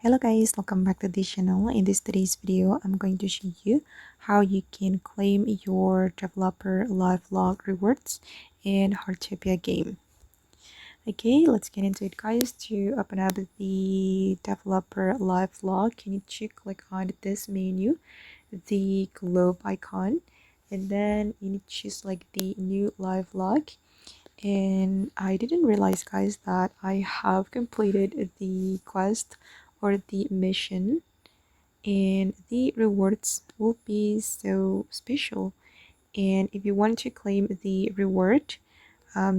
Hello guys, welcome back to this channel. In today's video, I'm going to show you how you can claim your developer live log rewards in Heartopia game. Okay, let's get into it guys. To open up the developer live log, you need to click on this menu, the globe icon, and then you need to select the new live log. And I didn't realize guys that I have completed the quest or the mission, and the rewards will be so special. And if you want to claim the reward,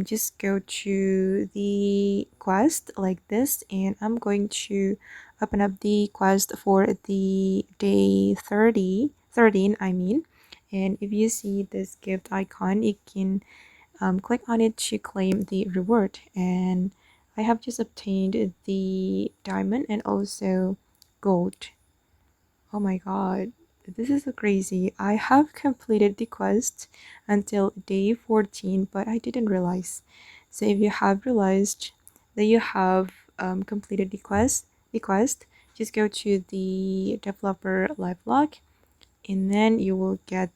just go to the quest like this, and I'm going to open up the quest for the day 13 I mean. And if you see this gift icon, you can click on it to claim the reward. And I have just obtained the diamond and also gold. Oh my god, this is so crazy. I have completed the quest until day 14, but I didn't realize. So if you have realized that you have completed the quest, just go to the developer live log, and then you will get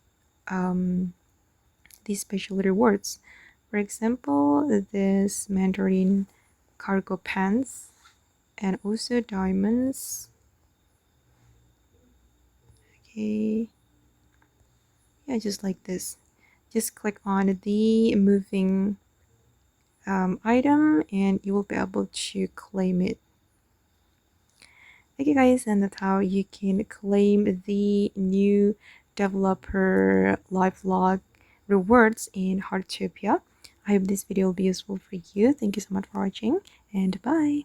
these special rewards. For example, this mandarin cargo pants and also diamonds. Okay, yeah, just like this. Just click on the moving item and you will be able to claim it. Okay guys, and that's how you can claim the new developer live log rewards in Heartopia. I hope this video will be useful for you. Thank you so much for watching, and bye.